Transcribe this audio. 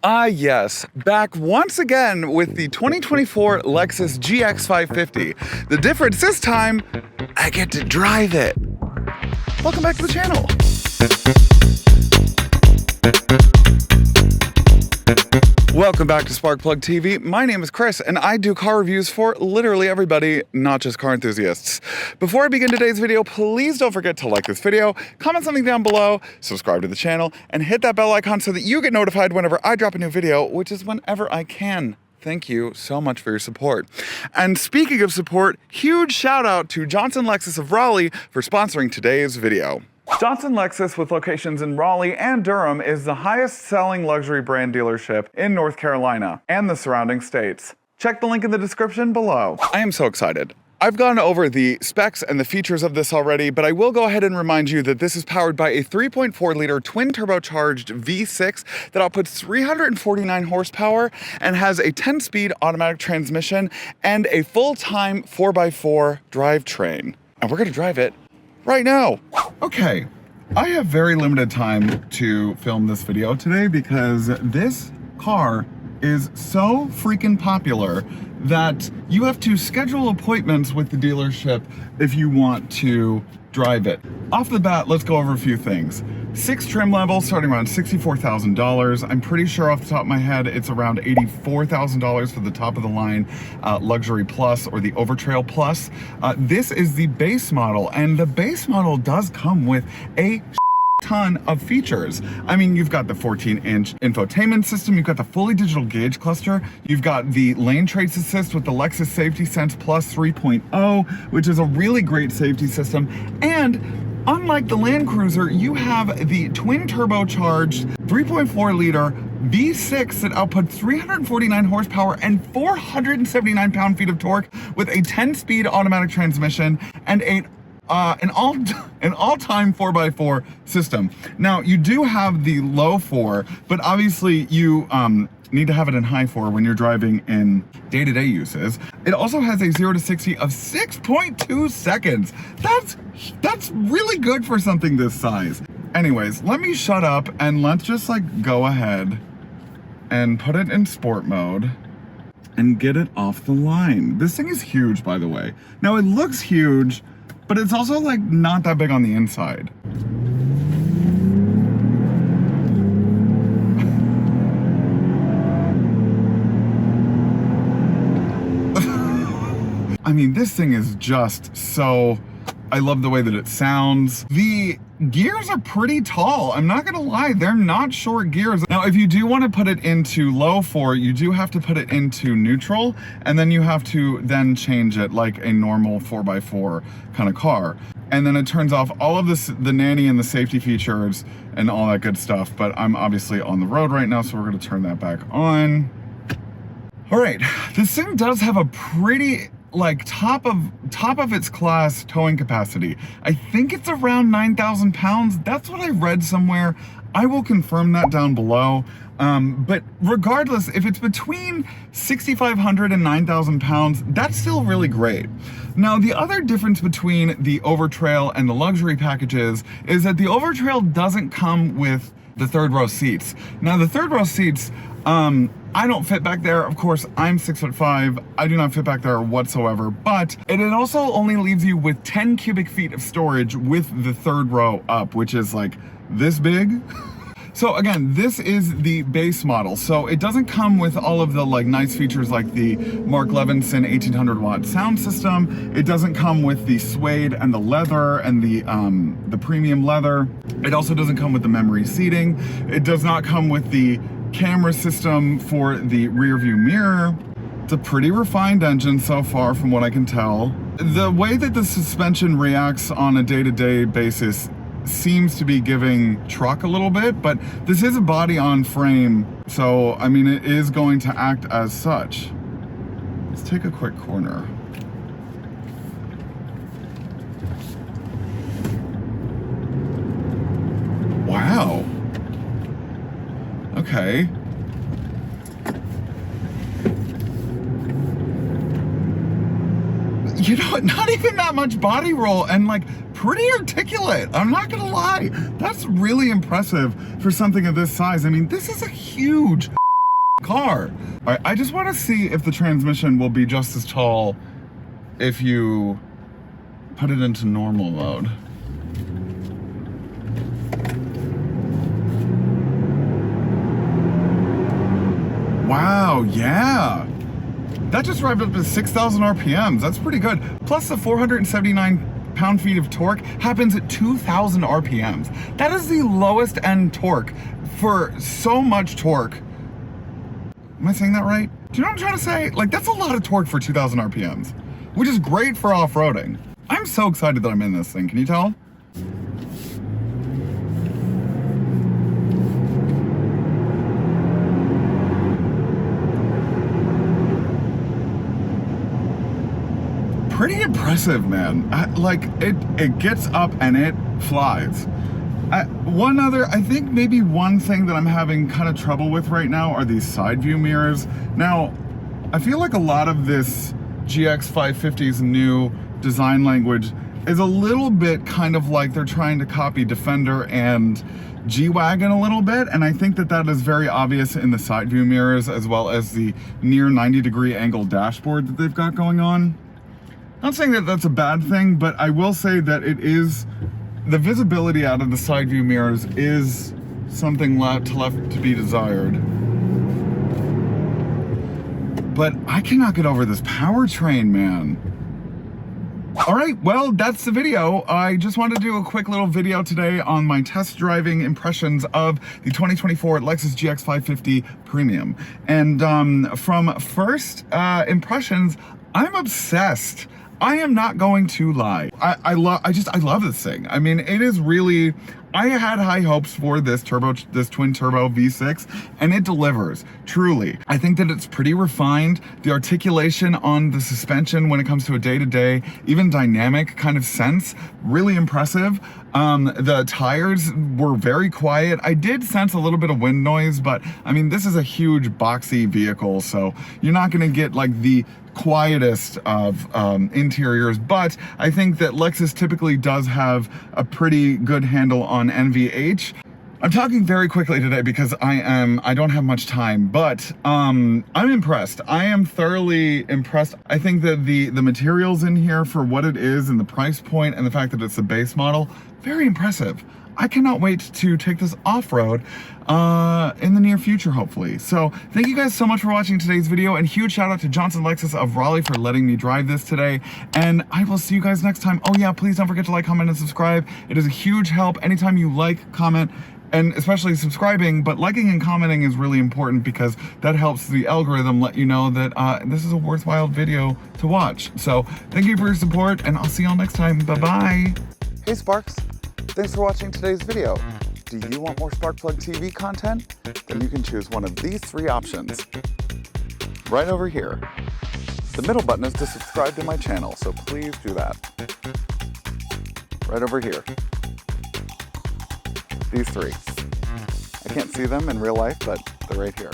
Yes, back once again with the 2024 Lexus GX550. The difference this time, I get to drive it. Welcome back to the channel. Welcome back to Sparkplug TV. My name is Chris, and I do car reviews for literally everybody, not just car enthusiasts. Before I begin today's video, please don't forget to like this video, comment something down below, subscribe to the channel, and hit that bell icon so that you get notified whenever I drop a new video, which is whenever I can. Thank you so much for your support. And speaking of support, huge shout out to Johnson Lexus of Raleigh for sponsoring today's video. Johnson Lexus, with locations in Raleigh and Durham, is the highest selling luxury brand dealership in North Carolina and the surrounding states. Check the link in the description below. I am so excited. I've gone over the specs and the features of this already, but I will go ahead and remind you that this is powered by a 3.4-liter twin turbocharged V6 that outputs 349 horsepower and has a 10-speed automatic transmission and a full-time 4x4 drivetrain. And we're gonna drive it right now. Okay, I have very limited time to film this video today because this car is so freaking popular that you have to schedule appointments with the dealership if you want to drive it. Off the bat, let's go over a few things. 6 trim levels starting around $64,000. I'm pretty sure off the top of my head it's around $84,000 for the top of the line Luxury Plus or the Overtrail Plus. This is the base model, and the base model does come with a ton of features. I mean, you've got the 14-inch infotainment system, you've got the fully digital gauge cluster, you've got the lane trace assist with the Lexus Safety Sense Plus 3.0, which is a really great safety system. And unlike the Land Cruiser, you have the twin turbocharged 3.4-liter V6 that outputs 349 horsepower and 479 pound-feet of torque with a 10-speed automatic transmission and an all-time 4x4 system. Now, you do have the low 4, but obviously you need to have it in high 4 when you're driving in day-to-day uses. It also has a 0 to 60 of 6.2 seconds. That's really good for something this size. Anyways, let me shut up and let's just go ahead and put it in sport mode and get it off the line. This thing is huge, by the way. Now, it looks huge, but it's also not that big on the inside. I mean, this thing is just so, I love the way that it sounds. The gears are pretty tall. I'm not gonna lie, they're not short gears. Now, if you do want to put it into low 4, you do have to put it into neutral, and then you have to then change it like a normal 4x4 kind of car. And then it turns off all of this, the nanny and the safety features and all that good stuff. But I'm obviously on the road right now, so we're gonna turn that back on. All right, this thing does have a pretty top of its class towing capacity. I think it's around 9,000 pounds. That's what I read somewhere. I will confirm that down below. But regardless, if it's between 6,500 and 9,000 pounds, that's still really great. Now, the other difference between the Overtrail and the luxury packages is that the Overtrail doesn't come with the third row seats. Now, the third row seats, I don't fit back there. Of course, I'm 6'5". I do not fit back there whatsoever, but it also only leaves you with 10 cubic feet of storage with the third row up, which is this big. So again, this is the base model. So it doesn't come with all of the nice features like the Mark Levinson 1800 watt sound system. It doesn't come with the suede and the leather and the premium leather. It also doesn't come with the memory seating. It does not come with the camera system for the rear view mirror. It's a pretty refined engine so far from what I can tell. The way that the suspension reacts on a day-to-day basis seems to be giving truck a little bit, but this is a body on frame, so I mean it is going to act as such. Let's take a quick corner. Wow. Okay. You know, not even that much body roll and pretty articulate. I'm not gonna lie. That's really impressive for something of this size. I mean, this is a huge car. All right, I just want to see if the transmission will be just as tall if you put it into normal mode. Wow, yeah. That just arrived up to 6,000 RPMs. That's pretty good. Plus the 479 pound-feet of torque happens at 2,000 RPMs. That is the lowest end torque for so much torque. Am I saying that right? Do you know what I'm trying to say? Like, that's a lot of torque for 2,000 RPMs, which is great for off-roading. I'm so excited that I'm in this thing. Can you tell? Pretty impressive, man. Like, it gets up and it flies. I think maybe one thing that I'm having kind of trouble with right now are these side view mirrors. Now, I feel like a lot of this GX550's new design language is a little bit kind of like they're trying to copy Defender and G-Wagon a little bit, and I think that that is very obvious in the side view mirrors as well as the near 90-degree angle dashboard that they've got going on. Not saying that that's a bad thing, but I will say that it is, the visibility out of the side view mirrors is something left to be desired. But I cannot get over this powertrain, man. All right, well, that's the video. I just wanted to do a quick little video today on my test driving impressions of the 2024 Lexus GX550 Premium. And from first impressions, I'm obsessed. I am not going to lie. I love this thing. I mean, it is really, I had high hopes for this twin turbo V6, and it delivers, truly. I think that it's pretty refined. The articulation on the suspension when it comes to a day-to-day, even dynamic kind of sense, really impressive. The tires were very quiet. I did sense a little bit of wind noise, but I mean, this is a huge boxy vehicle, so you're not gonna get like the quietest of interiors, but I think that Lexus typically does have a pretty good handle on NVH. I'm talking very quickly today because I don't have much time, but I'm impressed. I am thoroughly impressed. I think that the materials in here for what it is and the price point and the fact that it's the base model, very impressive. I cannot wait to take this off-road in the near future, hopefully. So thank you guys so much for watching today's video, and huge shout out to Johnson Lexus of Raleigh for letting me drive this today. And I will see you guys next time. Oh yeah, please don't forget to like, comment, and subscribe. It is a huge help anytime you like, comment, and especially subscribing, but liking and commenting is really important because that helps the algorithm let you know that this is a worthwhile video to watch. So thank you for your support, and I'll see y'all next time. Bye-bye. Hey Sparks. Thanks for watching today's video. Do you want more Sparkplug TV content? Then you can choose one of these three options. Right over here. The middle button is to subscribe to my channel, so please do that. Right over here. These three. I can't see them in real life, but they're right here.